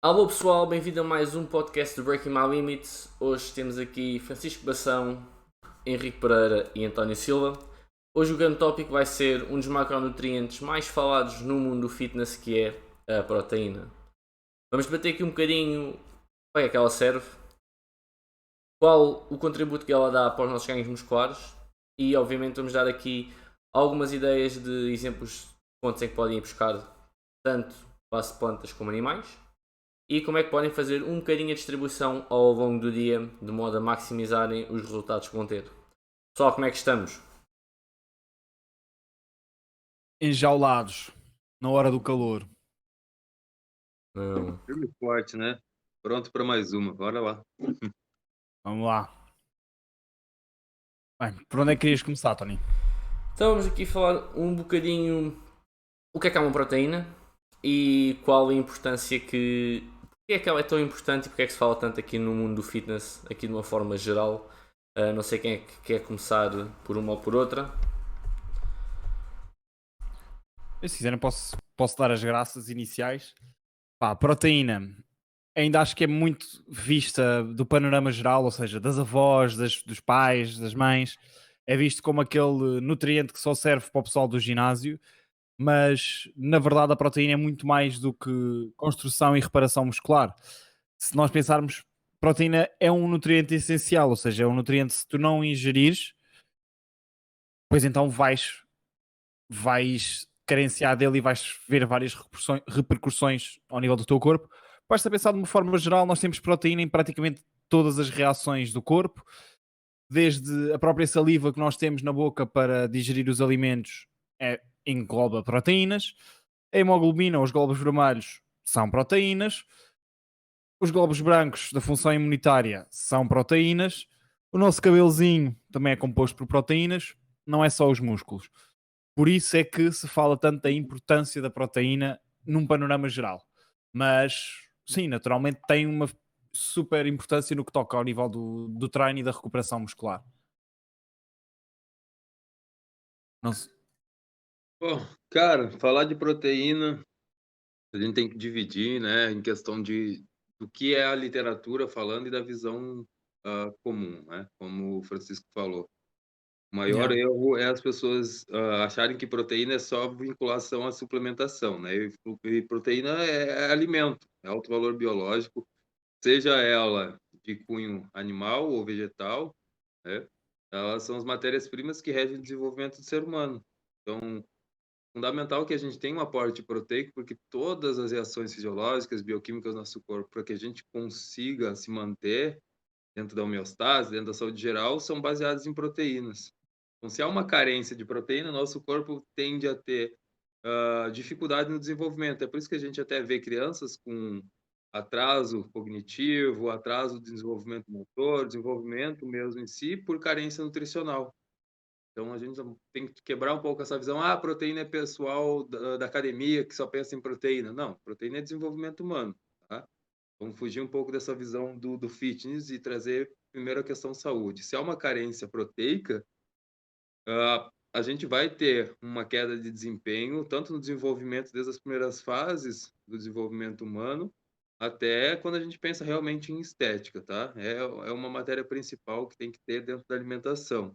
Alô pessoal, bem-vindo a mais um podcast do Breaking My Limits. Hoje temos aqui Francisco Bação, Henrique Pereira e António Silva. Hoje o grande tópico vai ser um dos macronutrientes mais falados no mundo do fitness, que é a proteína. Vamos debater aqui um bocadinho para que é que ela serve, qual o contributo que ela dá para os nossos ganhos musculares e obviamente vamos dar aqui algumas ideias de exemplos de fontes em que podem ir buscar tanto base de plantas como animais e como é que podem fazer um bocadinho a distribuição ao longo do dia de modo a maximizarem os resultados que vão ter. Pessoal, como é que estamos? Enjaulados na hora do calor. Hum. Firme e forte, né? Pronto para mais uma, bora lá. Vamos lá. Bem, por onde é que querias começar, Tony? Então vamos aqui falar um bocadinho o que é uma proteína e qual a importância que. Porque é que ela é tão importante e porque é que se fala tanto aqui no mundo do fitness, aqui de uma forma geral. Não sei quem é que quer começar por uma ou por outra. Se quiserem, posso dar as graças iniciais. Pá, proteína. Ainda acho que é muito vista do panorama geral, ou seja, das avós, dos pais, das mães. É visto como aquele nutriente que só serve para o pessoal do ginásio, mas na verdade a proteína é muito mais do que construção e reparação muscular. Se nós pensarmos, proteína é um nutriente essencial, ou seja, é um nutriente se tu não ingerires, pois então vais carenciar dele e vais ver várias repercussões ao nível do teu corpo. Basta pensar de uma forma geral, nós temos proteína em praticamente todas as reações do corpo, desde a própria saliva que nós temos na boca para digerir os alimentos engloba proteínas, a hemoglobina, os glóbulos vermelhos, são proteínas, os glóbulos brancos da função imunitária são proteínas, o nosso cabelezinho também é composto por proteínas, não é só os músculos. Por isso é que se fala tanto da importância da proteína num panorama geral. Mas, sim, naturalmente tem uma super importância no que toca ao nível do treino e da recuperação muscular. Não se- Bom, cara, falar de proteína, a gente tem que dividir, né, em questão do que é a literatura falando e da visão comum, né? Como o Francisco falou. O maior Yeah. erro é as pessoas acharem que proteína é só vinculação à suplementação, né? E proteína é alimento, é alto valor biológico, seja ela de cunho animal ou vegetal, né? Elas são as matérias-primas que regem o desenvolvimento do ser humano. Então, fundamental que a gente tenha um aporte proteico, porque todas as reações fisiológicas, bioquímicas do nosso corpo, para que a gente consiga se manter dentro da homeostase, dentro da saúde geral, são baseadas em proteínas. Então, se há uma carência de proteína, nosso corpo tende a ter dificuldade no desenvolvimento. É por isso que a gente até vê crianças com atraso cognitivo, atraso de desenvolvimento motor, desenvolvimento mesmo em si, por carência nutricional. Então a gente tem que quebrar um pouco essa visão, proteína é pessoal da academia que só pensa em proteína. Não, proteína é desenvolvimento humano, tá? Vamos fugir um pouco dessa visão do fitness e trazer primeiro a questão saúde. Se há uma carência proteica, a gente vai ter uma queda de desempenho, tanto no desenvolvimento desde as primeiras fases do desenvolvimento humano, até quando a gente pensa realmente em estética, tá? É uma matéria principal que tem que ter dentro da alimentação.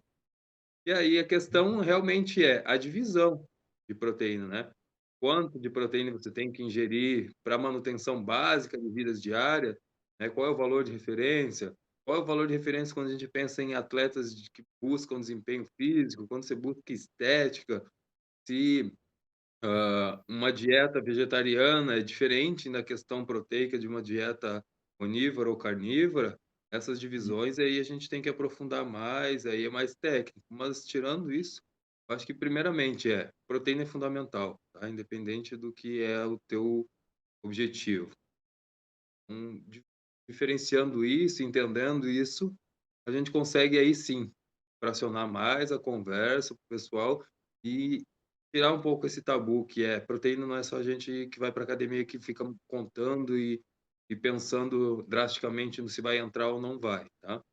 E aí a questão realmente é a divisão de proteína, né? Quanto de proteína você tem que ingerir para manutenção básica de vidas diárias, né? Qual é o valor de referência? Qual é o valor de referência quando a gente pensa em atletas que buscam desempenho físico, quando você busca estética, se uma dieta vegetariana é diferente na questão proteica de uma dieta onívora ou carnívora, essas divisões aí a gente tem que aprofundar mais, aí é mais técnico. Mas tirando isso, eu acho que primeiramente proteína é fundamental, tá? Independente do que é o teu objetivo. Diferenciando isso, entendendo isso, a gente consegue aí sim fracionar mais a conversa para o pessoal e tirar um pouco esse tabu que é proteína não é só a gente que vai para academia que fica contando e pensando drasticamente no se vai entrar ou não vai, tá?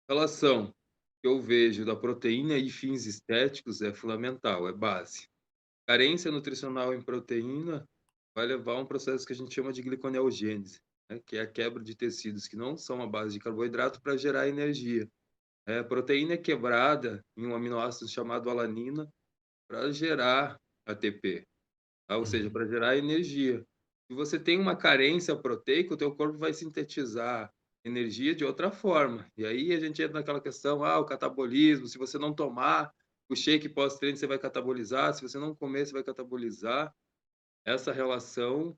Relação que eu vejo da proteína e fins estéticos é fundamental, é base. Carência nutricional em proteína vai levar a um processo que a gente chama de gliconeogênese, né, que é a quebra de tecidos que não são à base de carboidrato para gerar energia. A proteína é quebrada em um aminoácido chamado alanina para gerar ATP, tá? Ou seja, para gerar energia. Se você tem uma carência proteica, o teu corpo vai sintetizar energia de outra forma. E aí a gente entra naquela questão, o catabolismo, se você não tomar o shake pós-treino, você vai catabolizar, se você não comer, você vai catabolizar. Essa relação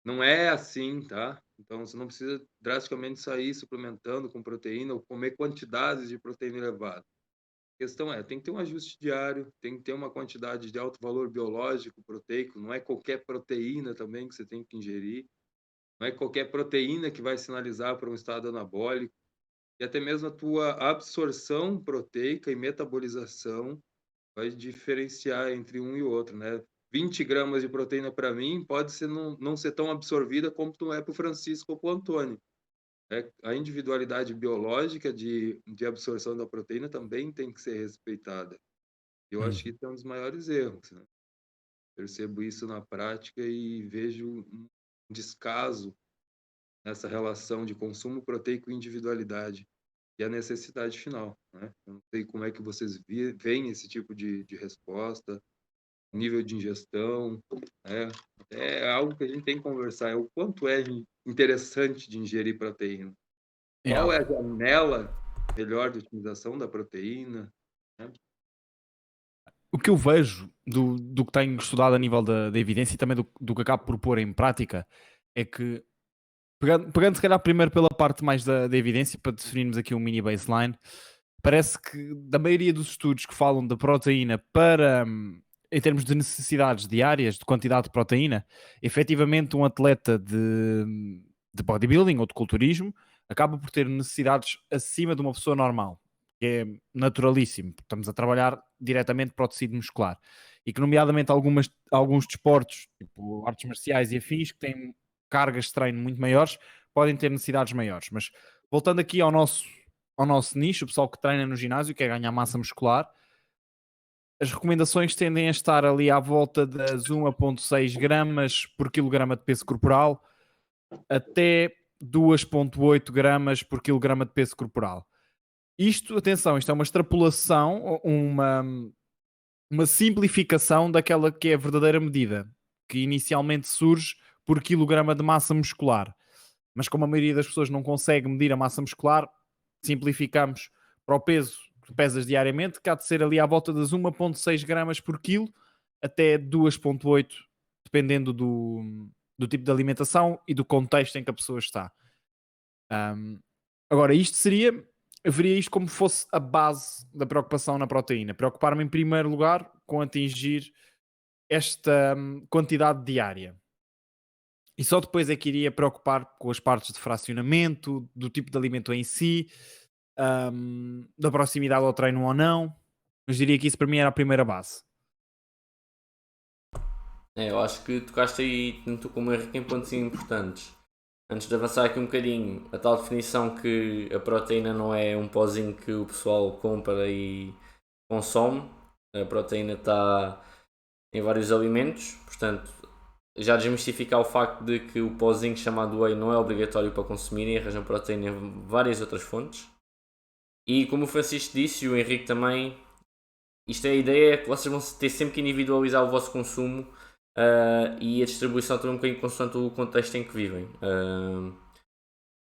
não é assim, tá? Então você não precisa drasticamente sair suplementando com proteína ou comer quantidades de proteína elevada. A questão é, tem que ter um ajuste diário, tem que ter uma quantidade de alto valor biológico, proteico, não é qualquer proteína também que você tem que ingerir, não é qualquer proteína que vai sinalizar para um estado anabólico, e até mesmo a tua absorção proteica e metabolização vai diferenciar entre um e outro, né? 20 gramas de proteína para mim pode ser não ser tão absorvida como não é para o Francisco ou para o Antônio. A individualidade biológica de absorção da proteína também tem que ser respeitada. Eu acho que isso é um dos maiores erros, né? Percebo isso na prática e vejo um descaso nessa relação de consumo proteico e individualidade e a necessidade final, né? Eu não sei como é que vocês veem esse tipo de resposta, nível de ingestão, né? É algo que a gente tem que conversar, é o quanto é interessante de ingerir proteína. Qual é a janela melhor de utilização da proteína, né? O que eu vejo do que tenho estudado a nível da evidência e também do que acabo por pôr em prática é que, pegando se calhar primeiro pela parte mais da evidência, para definirmos aqui um mini baseline, parece que da maioria dos estudos que falam da proteína em termos de necessidades diárias, de quantidade de proteína, efetivamente um atleta de bodybuilding ou de culturismo acaba por ter necessidades acima de uma pessoa normal, que é naturalíssimo. Estamos a trabalhar diretamente para o tecido muscular. E que, nomeadamente, alguns desportos, tipo artes marciais e afins, que têm cargas de treino muito maiores, podem ter necessidades maiores. Mas voltando aqui ao nosso nicho, o pessoal que treina no ginásio, quer ganhar massa muscular, as recomendações tendem a estar ali à volta das 1,6 gramas por quilograma de peso corporal até 2,8 gramas por quilograma de peso corporal. Isto, atenção, isto é uma extrapolação, uma simplificação daquela que é a verdadeira medida, que inicialmente surge por quilograma de massa muscular. Mas como a maioria das pessoas não consegue medir a massa muscular, simplificamos para o peso que pesas diariamente, que há de ser ali à volta das 1,6 gramas por quilo até 2,8, dependendo do tipo de alimentação e do contexto em que a pessoa está. Agora, eu veria isto como fosse a base da preocupação na proteína. Preocupar-me em primeiro lugar com atingir esta quantidade diária. E só depois é que iria preocupar com as partes de fracionamento, do tipo de alimento em si, da proximidade ao treino ou não. Mas diria que isso para mim era a primeira base. Eu acho que tocaste aí, tanto como Henrique, em pontos importantes. Antes de avançar aqui um bocadinho, a tal definição que a proteína não é um pozinho que o pessoal compra e consome. A proteína está em vários alimentos, portanto, já desmistificar o facto de que o pozinho chamado whey não é obrigatório para consumirem, arranjam proteína em várias outras fontes. E como o Francisco disse e o Henrique também, isto é a ideia, é que vocês vão ter sempre que individualizar o vosso consumo e a distribuição também um bocadinho consoante o contexto em que vivem.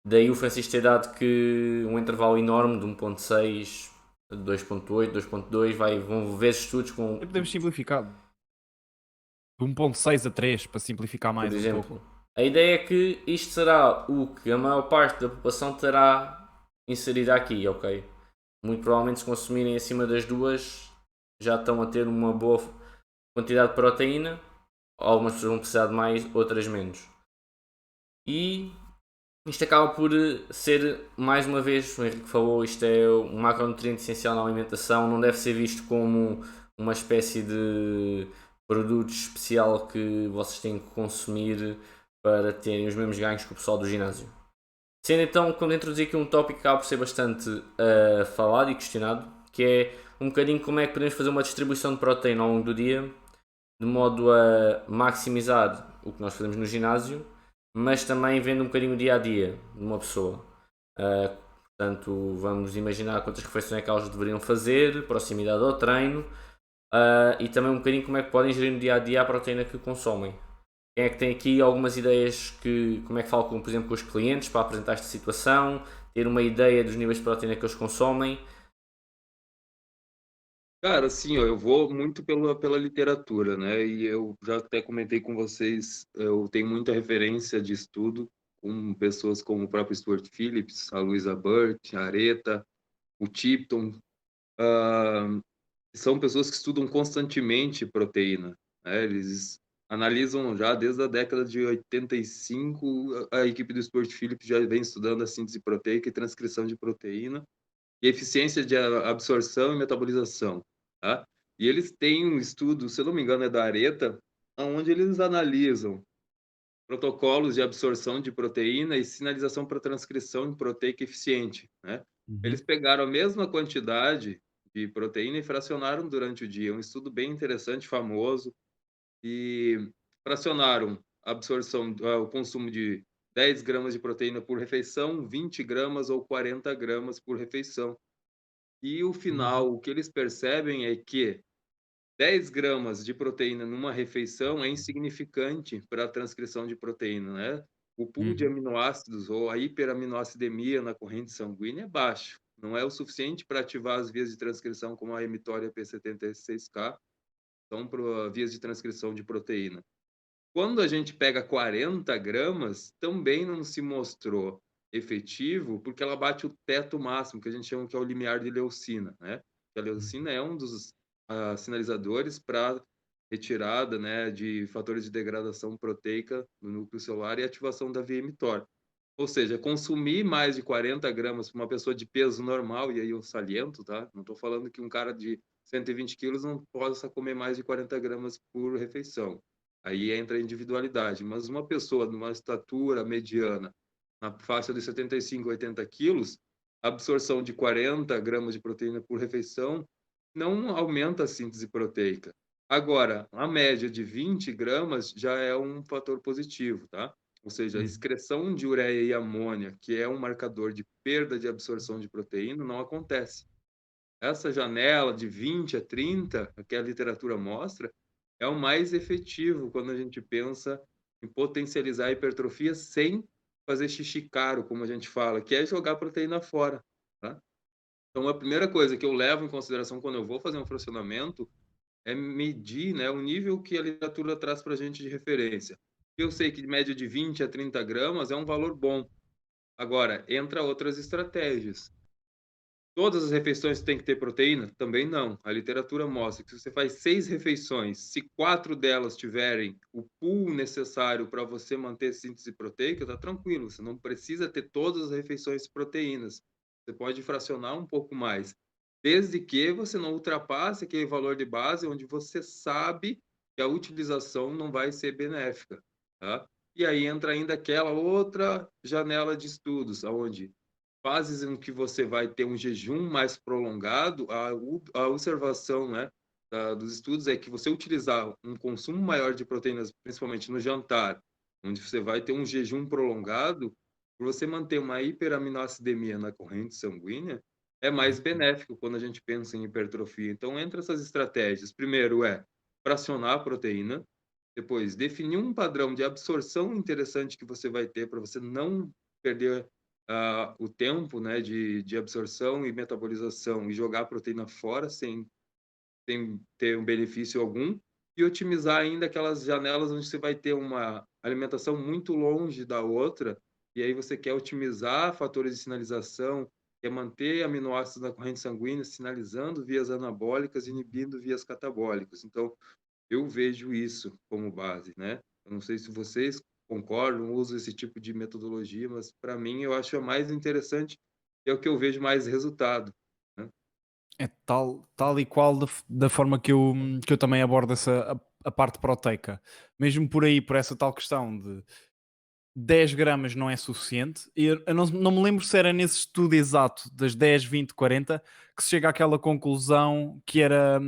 Daí o Francisco ter dado que um intervalo enorme de 1.6, 2.8, 2.2, vão ver estudos com... E podemos simplificar de 1,6 a 3 para simplificar mais por um exemplo. pouco. A ideia é que isto será o que a maior parte da população terá inserida aqui, ok? Muito provavelmente se consumirem acima das duas já estão a ter uma boa quantidade de proteína. Algumas pessoas vão precisar de mais, outras menos. E isto acaba por ser, mais uma vez, o Henrique falou, isto é um macronutriente essencial na alimentação, não deve ser visto como uma espécie de produto especial que vocês têm que consumir para terem os mesmos ganhos que o pessoal do ginásio. Sendo então, quando introduzi aqui um tópico que acaba por ser bastante falado e questionado, que é um bocadinho como é que podemos fazer uma distribuição de proteína ao longo do dia, de modo a maximizar o que nós fazemos no ginásio, mas também vendo um bocadinho o dia a dia de uma pessoa. Portanto, vamos imaginar quantas refeições é que elas deveriam fazer, proximidade ao treino, e também um bocadinho como é que podem gerir no dia a dia a proteína que consomem. Quem é que tem aqui algumas ideias como é que falo, por exemplo, com os clientes para apresentar esta situação, ter uma ideia dos níveis de proteína que eles consomem? Cara, assim, ó, eu vou muito pela literatura, né? E eu já até comentei com vocês, eu tenho muita referência de estudo com pessoas como o próprio Stuart Phillips, a Louisa Burt, a Aretha, o Tipton. ah, São pessoas que estudam constantemente proteína, né? Eles analisam já desde a década de 85, a equipe do Stuart Phillips já vem estudando a síntese proteica e transcrição de proteína e eficiência de absorção e metabolização, tá? E eles têm um estudo, se eu não me engano, é da Areta, onde eles analisam protocolos de absorção de proteína e sinalização para transcrição proteica eficiente, né? Eles pegaram a mesma quantidade de proteína e fracionaram durante o dia. É um estudo bem interessante, famoso, e fracionaram a absorção, o consumo de 10 gramas de proteína por refeição, 20 gramas ou 40 gramas por refeição. E o final, o que eles percebem é que 10 gramas de proteína numa refeição é insignificante para a transcrição de proteína, né? O pool de aminoácidos ou a hiperaminoacidemia na corrente sanguínea é baixo. Não é o suficiente para ativar as vias de transcrição como a emitória P76K, são para vias de transcrição de proteína. Quando a gente pega 40 gramas, também não se mostrou efetivo, porque ela bate o teto máximo, que a gente chama que é o limiar de leucina, né? A leucina é um dos sinalizadores para retirada, né, de fatores de degradação proteica no núcleo celular e ativação da via mTOR. Ou seja, consumir mais de 40 gramas para uma pessoa de peso normal, e aí eu saliento, tá? Não estou falando que um cara de 120 quilos não possa comer mais de 40 gramas por refeição. Aí entra a individualidade. Mas uma pessoa de uma estatura mediana, na faixa de 75 a 80 quilos, a absorção de 40 gramas de proteína por refeição não aumenta a síntese proteica. Agora, a média de 20 gramas já é um fator positivo, tá? Ou seja, a excreção de ureia e amônia, que é um marcador de perda de absorção de proteína, não acontece. Essa janela de 20 a 30, que a literatura mostra, é o mais efetivo quando a gente pensa em potencializar a hipertrofia sem fazer xixi caro, como a gente fala, que é jogar proteína fora, tá? Então, a primeira coisa que eu levo em consideração quando eu vou fazer um fracionamento é medir, né, o nível que a literatura traz para a gente de referência. Eu sei que de média de 20 a 30 gramas é um valor bom. Agora, entra outras estratégias. Todas as refeições têm que ter proteína? Também não. A literatura mostra que se você faz 6 refeições, se 4 delas tiverem o pool necessário para você manter síntese proteica, tá tranquilo. Você não precisa ter todas as refeições de proteínas. Você pode fracionar um pouco mais, desde que você não ultrapasse aquele valor de base onde você sabe que a utilização não vai ser benéfica, tá? E aí entra ainda aquela outra janela de estudos, onde fases em que você vai ter um jejum mais prolongado, a observação, né, dos estudos é que você utilizar um consumo maior de proteínas, principalmente no jantar, onde você vai ter um jejum prolongado, para você manter uma hiperaminoacidemia na corrente sanguínea, é mais benéfico quando a gente pensa em hipertrofia. Então, entre essas estratégias, primeiro é fracionar a proteína, depois definir um padrão de absorção interessante que você vai ter para você não perder o tempo, né, de absorção e metabolização e jogar a proteína fora sem ter um benefício algum, e otimizar ainda aquelas janelas onde você vai ter uma alimentação muito longe da outra, e aí você quer otimizar fatores de sinalização, quer manter aminoácidos na corrente sanguínea, sinalizando vias anabólicas, inibindo vias catabólicas. Então, eu vejo isso como base, né? Eu não sei se vocês concordam, usam esse tipo de metodologia, mas para mim eu acho a mais interessante e é o que eu vejo mais resultado, né? É tal e qual da forma que eu também abordo a parte proteica. Mesmo por aí, por essa tal questão de 10 gramas não é suficiente. E eu não me lembro se era nesse estudo exato das 10, 20, 40 que se chega àquela conclusão que era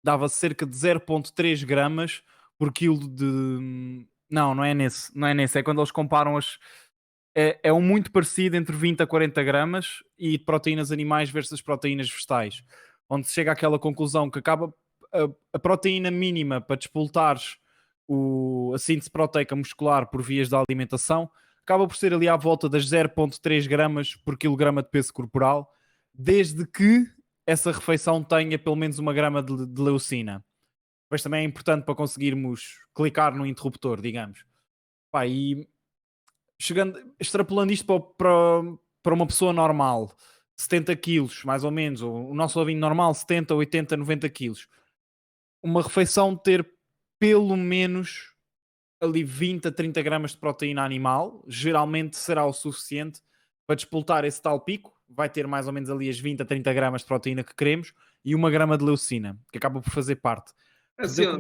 dava cerca de 0,3 gramas por quilo de... Não é nesse. É quando eles comparam as... É um muito parecido entre 20 a 40 gramas e proteínas animais versus proteínas vegetais. Onde se chega àquela conclusão que acaba a proteína mínima para despoltares a síntese proteica muscular por vias da alimentação acaba por ser ali à volta das 0,3 gramas por quilograma de peso corporal, desde que essa refeição tenha pelo menos 1 grama de leucina. Depois também é importante para conseguirmos clicar no interruptor, digamos. Pá, e extrapolando isto para uma pessoa normal, 70 quilos, mais ou menos, ou o nosso ovinho normal, 70, 80, 90 quilos, uma refeição ter pelo menos ali 20 a 30 gramas de proteína animal, geralmente será o suficiente para despoltar esse tal pico. Vai ter mais ou menos ali as 20 a 30 gramas de proteína que queremos e 1 grama de leucina, que acaba por fazer parte. Assim, ó,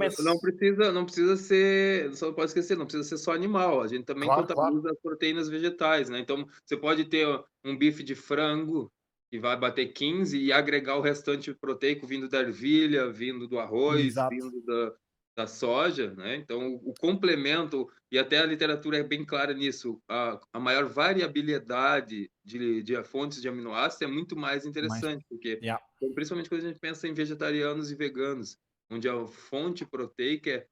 não precisa ser, só não pode esquecer, não precisa ser só animal, a gente também Claro. contabiliza as proteínas vegetais, né, então você pode ter um bife de frango que vai bater 15 e agregar o restante proteico vindo da ervilha, vindo do arroz, Exato. vindo da soja, né, então o complemento, e até a literatura é bem clara nisso, a maior variabilidade de fontes de aminoácidos é muito mais interessante, porque Yeah. principalmente quando a gente pensa em vegetarianos e veganos, onde a fonte proteica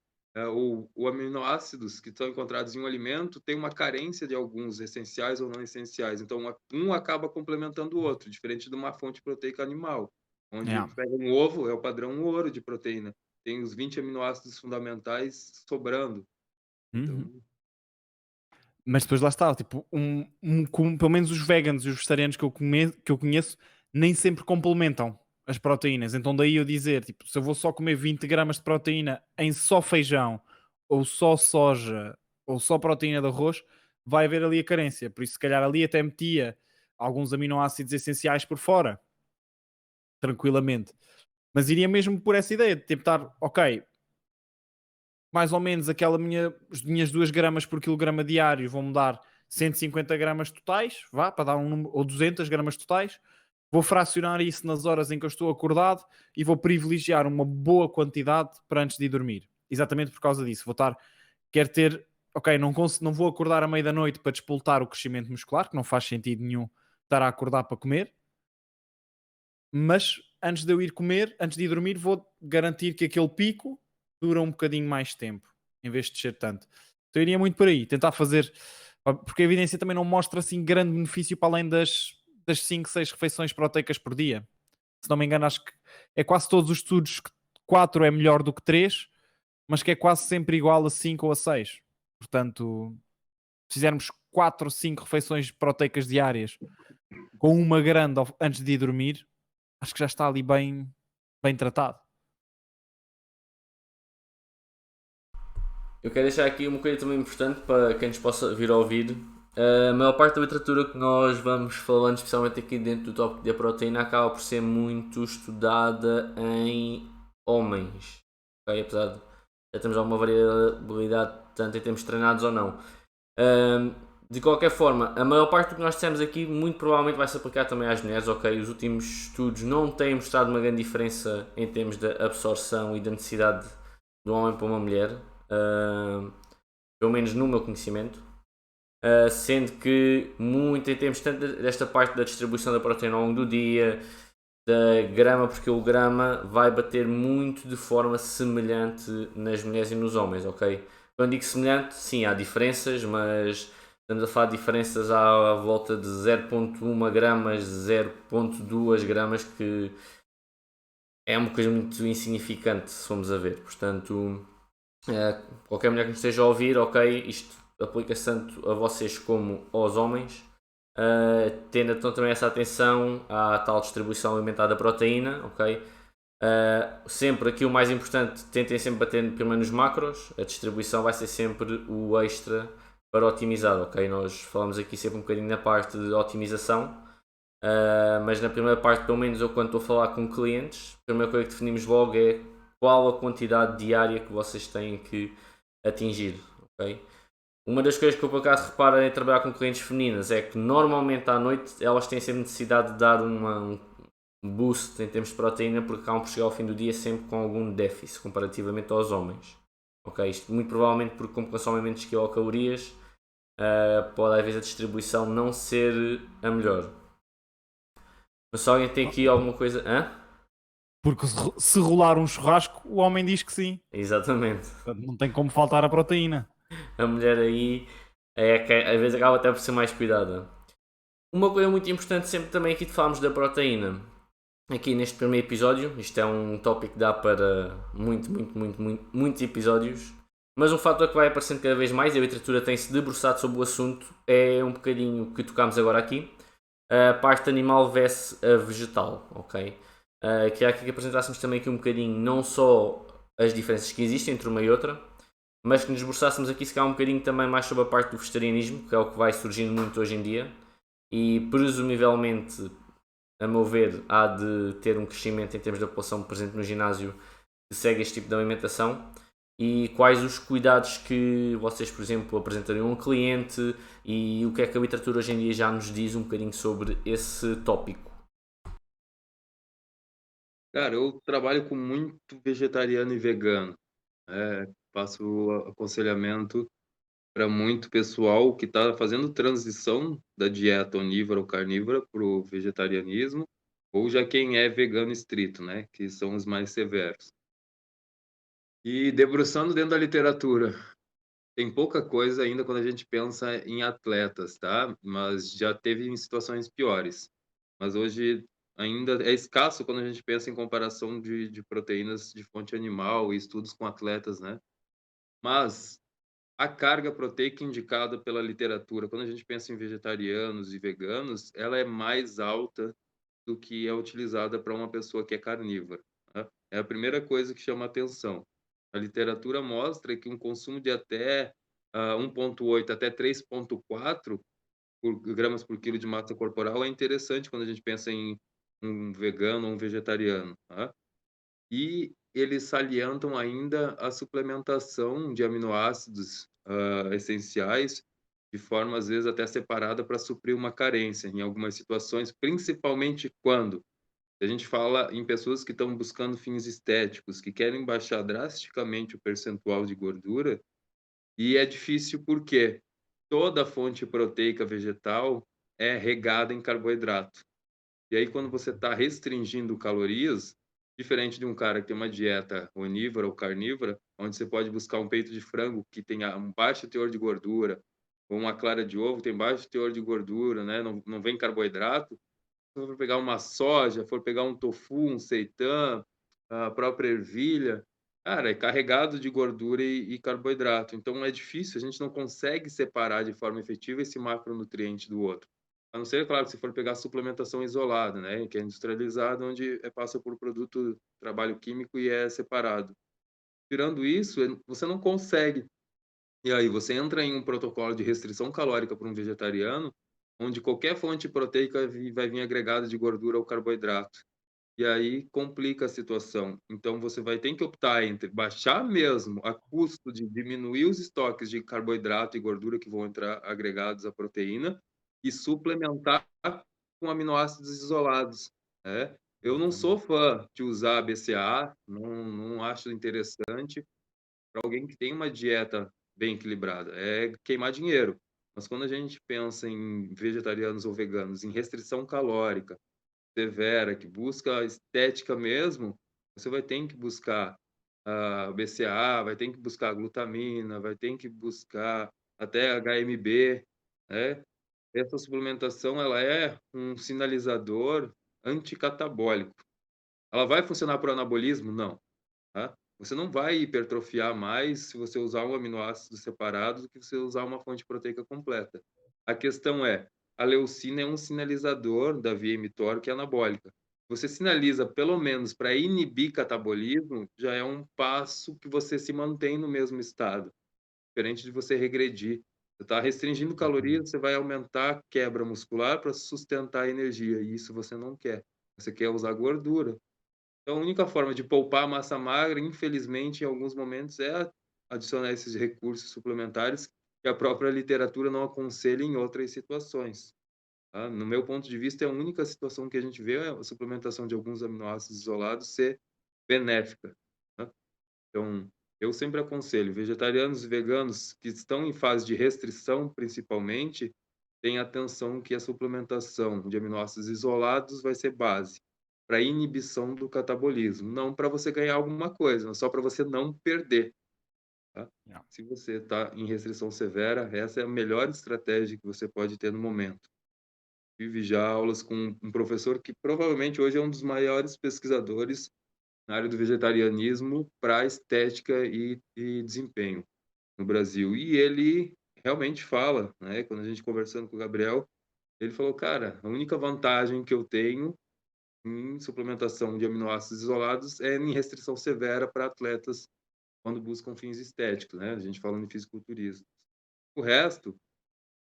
o aminoácidos que estão encontrados em um alimento tem uma carência de alguns essenciais ou não essenciais. Então, um acaba complementando o outro, diferente de uma fonte proteica animal, onde Yeah. pega um ovo, é o padrão ouro de proteína. Tem os 20 aminoácidos fundamentais sobrando. Então, Mas depois lá está, tipo, pelo menos os veganos e os vegetarianos que eu conheço nem sempre complementam as proteínas. Então daí eu dizer, tipo, se eu vou só comer 20 gramas de proteína em só feijão, ou só soja, ou só proteína de arroz, vai haver ali a carência. Por isso, se calhar ali até metia alguns aminoácidos essenciais por fora, tranquilamente. Mas iria mesmo por essa ideia de tipo estar, ok, mais ou menos as minhas 2 gramas por quilograma diário vão-me dar 150 gramas totais, vá, para dar um número, ou 200 gramas totais. Vou fracionar isso nas horas em que eu estou acordado e vou privilegiar uma boa quantidade para antes de ir dormir. Exatamente por causa disso. Quero ter, ok, não vou acordar à meia da noite para despoltar o crescimento muscular, que não faz sentido nenhum estar a acordar para comer, mas antes de eu ir comer, antes de ir dormir, vou garantir que aquele pico dura um bocadinho mais tempo, em vez de descer tanto. Então eu iria muito por aí, tentar fazer, porque a evidência também não mostra assim grande benefício para além das 5, 6 refeições proteicas por dia. Se não me engano, acho que é quase todos os estudos que 4 é melhor do que 3, mas que é quase sempre igual a 5 ou a 6. Portanto, se fizermos 4 ou 5 refeições proteicas diárias com uma grande antes de ir dormir, acho que já está ali bem, bem tratado. Eu quero deixar aqui uma coisa também importante para quem nos possa vir a ouvir. A maior parte da literatura que nós vamos falando, especialmente aqui dentro do tópico da proteína, acaba por ser muito estudada em homens. Okay? Apesar de já termos alguma variabilidade, tanto em termos treinados ou não. De qualquer forma, a maior parte do que nós dissemos aqui muito provavelmente vai se aplicar também às mulheres. Ok, os últimos estudos não têm mostrado uma grande diferença em termos de absorção e da necessidade de um homem para uma mulher. Pelo menos no meu conhecimento, sendo que muito em termos tanto desta parte da distribuição da proteína ao longo do dia, da grama por quilograma, vai bater muito de forma semelhante nas mulheres e nos homens, ok? Quando digo semelhante, sim, há diferenças, mas estamos a falar de diferenças à volta de 0,1 gramas, 0,2 gramas, que é uma coisa muito insignificante se formos a ver. Portanto, qualquer mulher que nos esteja a ouvir, ok, isto aplica-se tanto a vocês como aos homens, tendo então também essa atenção à tal distribuição alimentar da proteína, ok? Sempre aqui o mais importante, tentem sempre bater primeiro nos macros, a distribuição vai ser sempre o extra para otimizar, ok? Nós falamos aqui sempre um bocadinho na parte de otimização, mas na primeira parte, pelo menos eu quando estou a falar com clientes, a primeira coisa que definimos logo é qual a quantidade diária que vocês têm que atingir, ok? Uma das coisas que eu por acaso reparo em trabalhar com clientes femininas é que normalmente à noite elas têm sempre necessidade de dar um boost em termos de proteína, porque acabam por chegar ao fim do dia sempre com algum déficit comparativamente aos homens. Ok? Isto muito provavelmente porque como consomem menos quilocalorias, pode às vezes a distribuição não ser a melhor. Mas se alguém tem aqui alguma coisa... Hã? Porque se rolar um churrasco, o homem diz que sim. Exatamente. Portanto, não tem como faltar a proteína. A mulher aí é que às vezes acaba até por ser mais cuidada. Uma coisa muito importante sempre também aqui de falarmos da proteína. Aqui neste primeiro episódio, isto é um tópico que dá para muitos episódios, mas um fator que vai aparecendo cada vez mais, e a literatura tem-se debruçado sobre o assunto, é um bocadinho que tocámos agora aqui, a parte animal versus a vegetal, ok? Queria aqui que apresentássemos também aqui um bocadinho, não só as diferenças que existem entre uma e outra, mas que nos debruçássemos aqui se calhar um bocadinho também mais sobre a parte do vegetarianismo, que é o que vai surgindo muito hoje em dia, e presumivelmente, a meu ver, há de ter um crescimento em termos da população presente no ginásio que segue este tipo de alimentação, e quais os cuidados que vocês, por exemplo, apresentariam a um cliente e o que é que a literatura hoje em dia já nos diz um bocadinho sobre esse tópico. Cara, eu trabalho com muito vegetariano e vegano, faço aconselhamento para muito pessoal que está fazendo transição da dieta onívora ou carnívora para o vegetarianismo, ou já quem é vegano estrito, né, que são os mais severos. E debruçando dentro da literatura, tem pouca coisa ainda quando a gente pensa em atletas, tá? Mas já teve em situações piores. Mas hoje ainda é escasso quando a gente pensa em comparação de proteínas de fonte animal e estudos com atletas, né? Mas a carga proteica indicada pela literatura, quando a gente pensa em vegetarianos e veganos, ela é mais alta do que é utilizada para uma pessoa que é carnívora, tá? É a primeira coisa que chama atenção. A literatura mostra que um consumo de até 1,8 até 3,4 gramas por quilo de massa corporal é interessante quando a gente pensa em um vegano ou um vegetariano, tá? E eles salientam ainda a suplementação de aminoácidos essenciais de forma, às vezes, até separada para suprir uma carência em algumas situações, principalmente quando a gente fala em pessoas que estão buscando fins estéticos, que querem baixar drasticamente o percentual de gordura, e é difícil porque toda fonte proteica vegetal é regada em carboidrato. E aí, quando você está restringindo calorias, diferente de um cara que tem uma dieta onívora ou carnívora, onde você pode buscar um peito de frango que tenha um baixo teor de gordura, ou uma clara de ovo que tem baixo teor de gordura, né? Não vem carboidrato. Se for pegar uma soja, for pegar um tofu, um seitan, a própria ervilha, cara, é carregado de gordura e carboidrato. Então é difícil, a gente não consegue separar de forma efetiva esse macronutriente do outro. A não ser, claro, se for pegar suplementação isolada, né, que é industrializada, onde passa por produto, trabalho químico e é separado. Tirando isso, você não consegue. E aí você entra em um protocolo de restrição calórica para um vegetariano, onde qualquer fonte proteica vai vir agregada de gordura ou carboidrato. E aí complica a situação. Então você vai ter que optar entre baixar mesmo a custo de diminuir os estoques de carboidrato e gordura que vão entrar agregados à proteína e suplementar com aminoácidos isolados, né? Eu não sou fã de usar BCAA, não acho interessante para alguém que tem uma dieta bem equilibrada. É queimar dinheiro. Mas quando a gente pensa em vegetarianos ou veganos, em restrição calórica severa, que busca estética mesmo, você vai ter que buscar BCAA, vai ter que buscar glutamina, vai ter que buscar até HMB, né? Essa suplementação ela é um sinalizador anticatabólico. Ela vai funcionar para o anabolismo? Não, tá? Você não vai hipertrofiar mais se você usar um aminoácido separado do que você usar uma fonte proteica completa. A questão é, a leucina é um sinalizador da via mTOR que é anabólica. Você sinaliza pelo menos para inibir catabolismo, já é um passo que você se mantém no mesmo estado, diferente de você regredir. Você está restringindo calorias, você vai aumentar a quebra muscular para sustentar a energia, e isso você não quer. Você quer usar gordura. Então, a única forma de poupar massa magra, infelizmente, em alguns momentos, é adicionar esses recursos suplementares que a própria literatura não aconselha em outras situações. Tá? No meu ponto de vista, é a única situação que a gente vê a suplementação de alguns aminoácidos isolados ser benéfica. Tá? Então, Eu sempre aconselho, vegetarianos e veganos que estão em fase de restrição, principalmente, tenham atenção que a suplementação de aminoácidos isolados vai ser base para inibição do catabolismo, não para você ganhar alguma coisa, mas só para você não perder, tá? Yeah. Se você está em restrição severa, essa é a melhor estratégia que você pode ter no momento. Tive já aulas com um professor que provavelmente hoje é um dos maiores pesquisadores na área do vegetarianismo para estética e desempenho no Brasil. E ele realmente fala, né? Quando a gente conversando com o Gabriel, ele falou, cara, a única vantagem que eu tenho em suplementação de aminoácidos isolados é em restrição severa para atletas quando buscam fins estéticos, né? A gente falando em fisiculturismo. O resto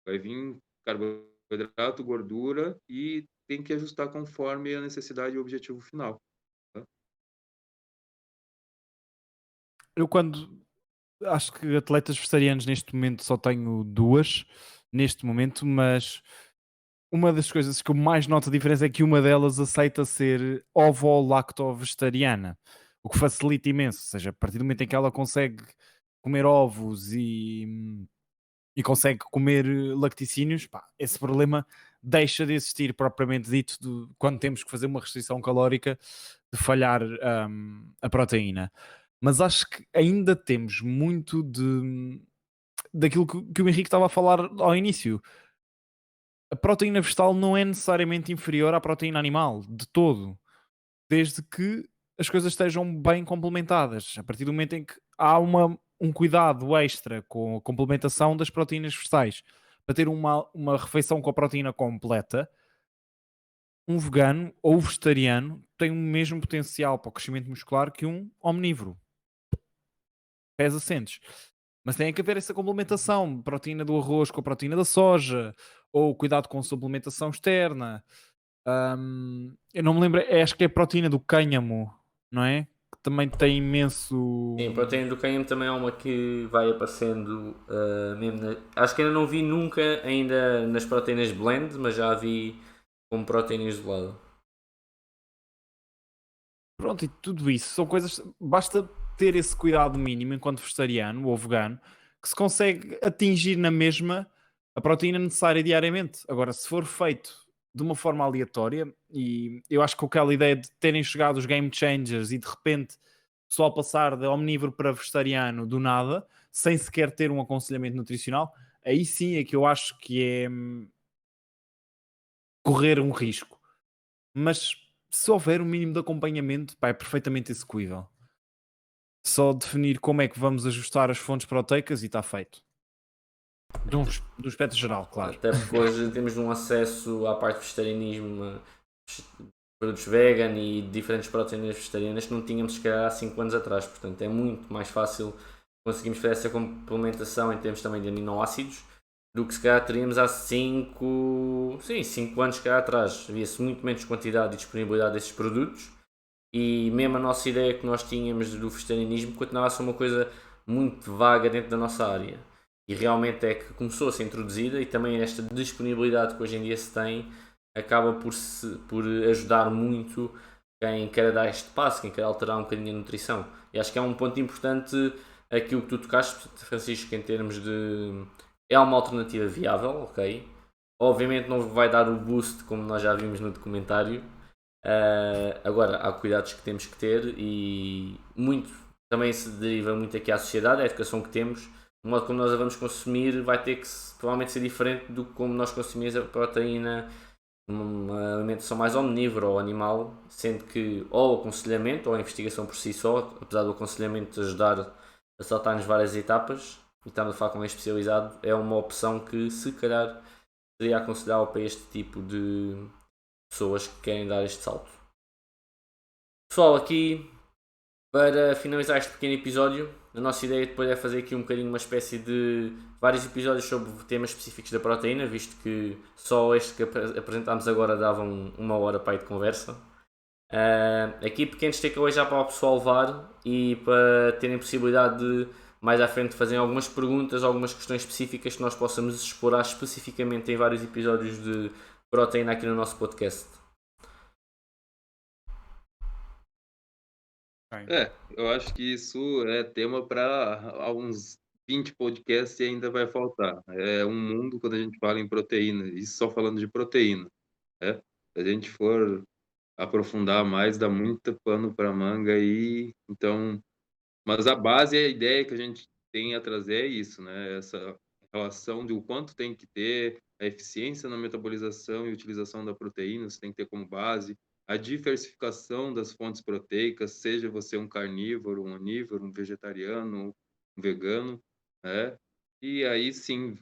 vai vir carboidrato, gordura e tem que ajustar conforme a necessidade e o objetivo final. Tá? Eu quando acho que atletas vegetarianos neste momento só tenho duas neste momento, mas uma das coisas que eu mais noto a diferença é que uma delas aceita ser ovo-lacto-vegetariana, o que facilita imenso. Ou seja, a partir do momento em que ela consegue comer ovos e consegue comer lacticínios, pá, esse problema deixa de existir propriamente dito quando temos que fazer uma restrição calórica de falhar a proteína. Mas acho que ainda temos muito daquilo que o Henrique estava a falar ao início. A proteína vegetal não é necessariamente inferior à proteína animal, de todo, desde que as coisas estejam bem complementadas. A partir do momento em que há um cuidado extra com a complementação das proteínas vegetais, para ter uma refeição com a proteína completa, um vegano ou vegetariano tem o mesmo potencial para o crescimento muscular que um omnívoro. Pés assentes. Mas tem que haver essa complementação, proteína do arroz com a proteína da soja, ou cuidado com suplementação externa. Eu não me lembro, acho que é a proteína do cânhamo, não é? Que também tem imenso. Sim, a proteína do cânhamo também é uma que vai aparecendo mesmo acho que ainda não vi nunca ainda nas proteínas blend, mas já vi como proteína isolada. Pronto, e tudo isso são coisas. Basta ter esse cuidado mínimo enquanto vegetariano ou vegano que se consegue atingir na mesma a proteína necessária diariamente. Agora, se for feito de uma forma aleatória, e eu acho que aquela ideia de terem chegado os game changers e de repente só passar de omnívoro para vegetariano do nada, sem sequer ter um aconselhamento nutricional, aí sim é que eu acho que é correr um risco. Mas se houver um mínimo de acompanhamento, pá, é perfeitamente execuível. Só definir como é que vamos ajustar as fontes proteicas e está feito. De um aspecto geral, claro. Até porque hoje temos um acesso à parte do vegetarianismo, produtos vegan e diferentes proteínas vegetarianas que não tínhamos se calhar há 5 anos atrás. Portanto, é muito mais fácil conseguirmos fazer essa complementação em termos também de aminoácidos do que se calhar teríamos há 5 anos se calhar atrás. Havia-se muito menos quantidade e disponibilidade desses produtos e mesmo a nossa ideia que nós tínhamos do vegetarianismo continuava a ser uma coisa muito vaga dentro da nossa área. E realmente é que começou a ser introduzida e também esta disponibilidade que hoje em dia se tem acaba por ajudar muito quem quer dar este passo, quem quer alterar um bocadinho a nutrição. E acho que é um ponto importante aquilo que tu tocaste, Francisco, em termos de... É uma alternativa viável, ok? Obviamente não vai dar o boost como nós já vimos no documentário. Agora, há cuidados que temos que ter e muito também se deriva muito aqui à sociedade, à educação que temos. O modo como nós a vamos consumir vai ter que provavelmente ser diferente do que como nós consumimos a proteína numa alimentação mais omnívora ou animal, sendo que ou o aconselhamento ou a investigação por si só, apesar do aconselhamento ajudar a saltar-nos várias etapas, e estamos a falar com um especializado, é uma opção que se calhar seria aconselhável para este tipo de pessoas que querem dar este salto. Pessoal, aqui para finalizar este pequeno episódio, a nossa ideia depois é fazer aqui um bocadinho uma espécie de vários episódios sobre temas específicos da proteína, visto que só este que apresentámos agora dava uma hora para ir de conversa. Aqui pequenos takeaways já para o pessoal levar e para terem possibilidade de mais à frente fazerem algumas perguntas, algumas questões específicas que nós possamos explorar especificamente em vários episódios de proteína aqui no nosso podcast. Eu acho que isso é tema para uns 20 podcasts e ainda vai faltar. É um mundo quando a gente fala em proteína, e só falando de proteína, né? Se a gente for aprofundar mais, dá muito pano para manga aí. Então, mas a base, a ideia que a gente tem a trazer é isso, né? Essa relação de o quanto tem que ter a eficiência na metabolização e utilização da proteína, você tem que ter como base a diversificação das fontes proteicas, seja você um carnívoro, um onívoro, um vegetariano, um vegano, né? E aí sim,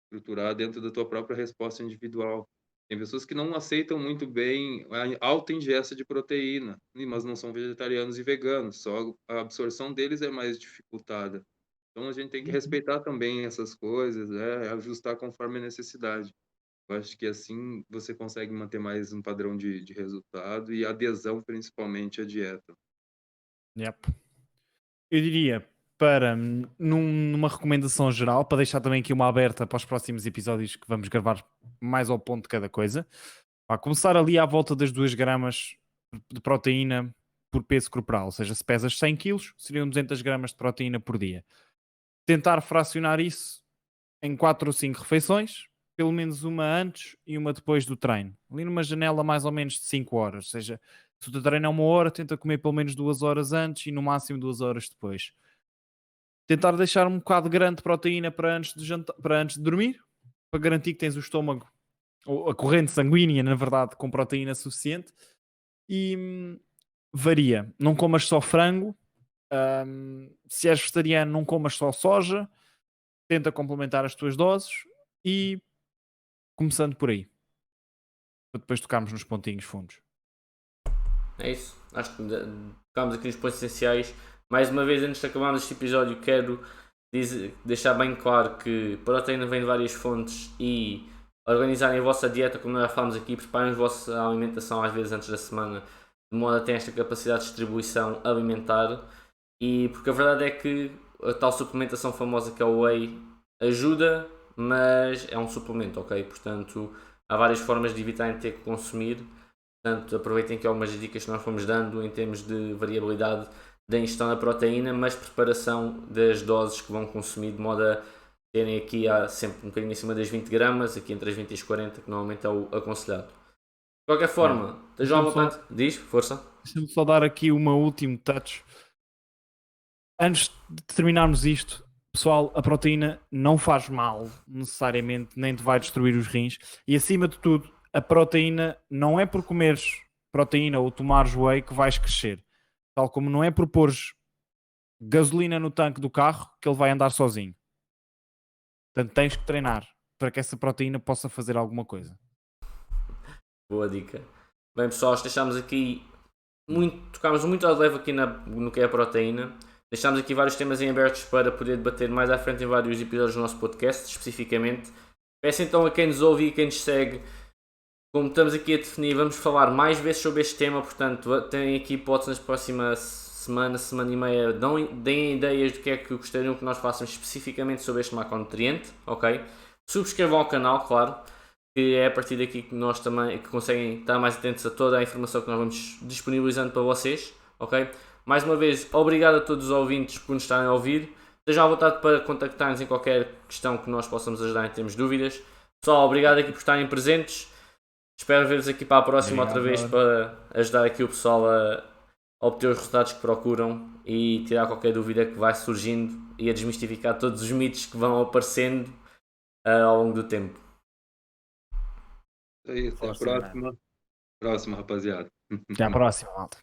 estruturar dentro da tua própria resposta individual. Tem pessoas que não aceitam muito bem a alta ingesta de proteína, mas não são vegetarianos e veganos, só a absorção deles é mais dificultada. Então a gente tem que respeitar também essas coisas, né? Ajustar conforme a necessidade. Eu acho que assim você consegue manter mais um padrão de resultado e adesão principalmente à dieta. Yep. Eu diria, numa recomendação geral, para deixar também aqui uma aberta para os próximos episódios que vamos gravar mais ao ponto de cada coisa, vai começar ali à volta das 2 gramas de proteína por peso corporal, ou seja, se pesas 100 kg, seriam 200 gramas de proteína por dia. Tentar fracionar isso em 4 ou 5 refeições, pelo menos uma antes e uma depois do treino. Ali numa janela mais ou menos de 5 horas, ou seja, se o teu treino é 1 hora, tenta comer pelo menos 2 horas antes e no máximo 2 horas depois. Tentar deixar um bocado grande de proteína para antes de para antes de dormir, para garantir que tens o estômago, ou a corrente sanguínea, na verdade, com proteína suficiente. E varia. Não comas só frango. Se és vegetariano, não comas só soja. Tenta complementar as tuas doses e começando por aí. Para depois tocarmos nos pontinhos fundos. É isso. Acho que tocámos aqui nos pontos essenciais. Mais uma vez, antes de acabarmos este episódio, quero deixar bem claro que proteína vem de várias fontes e organizarem a vossa dieta, como nós já falámos aqui, preparem a vossa alimentação às vezes antes da semana, de modo a ter esta capacidade de distribuição alimentar. E porque a verdade é que a tal suplementação famosa que é o whey ajuda, mas é um suplemento, ok? Portanto, há várias formas de evitarem ter que consumir. Portanto, aproveitem que algumas dicas que nós fomos dando em termos de variabilidade da ingestão da proteína, mas preparação das doses que vão consumir, de modo a terem aqui sempre um bocadinho acima das 20 gramas, aqui entre as 20 e as 40, que normalmente é o aconselhado. De qualquer forma, estejam à vontade. Diz, força. Deixa-me só dar aqui uma última touch. Antes de terminarmos isto, pessoal, a proteína não faz mal necessariamente, nem te vai destruir os rins. E acima de tudo, a proteína não é por comeres proteína ou tomares whey que vais crescer. Tal como não é por pôres gasolina no tanque do carro que ele vai andar sozinho. Portanto, tens que treinar para que essa proteína possa fazer alguma coisa. Boa dica. Bem, pessoal, deixámos aqui tocámos muito ao leve aqui no que é a proteína. Deixámos aqui vários temas em abertos para poder debater mais à frente em vários episódios do nosso podcast, especificamente. Peço então a quem nos ouve e quem nos segue, como estamos aqui a definir, vamos falar mais vezes sobre este tema, portanto, têm aqui hipóteses nas próximas semana e meia, deem ideias do que é que gostariam que nós façamos especificamente sobre este macronutriente, ok? Subscrevam o canal, claro, que é a partir daqui que nós também que conseguem estar mais atentos a toda a informação que nós vamos disponibilizando para vocês, ok? Mais uma vez, obrigado a todos os ouvintes por nos estarem a ouvir. Estejam à vontade para contactar-nos em qualquer questão que nós possamos ajudar em termos de dúvidas. Pessoal, obrigado aqui por estarem presentes. Espero ver-vos aqui para a próxima outra vez para ajudar aqui o pessoal a obter os resultados que procuram e tirar qualquer dúvida que vai surgindo e a desmistificar todos os mitos que vão aparecendo ao longo do tempo. É isso, até a próxima. Próxima, rapaziada. Até a próxima, malta.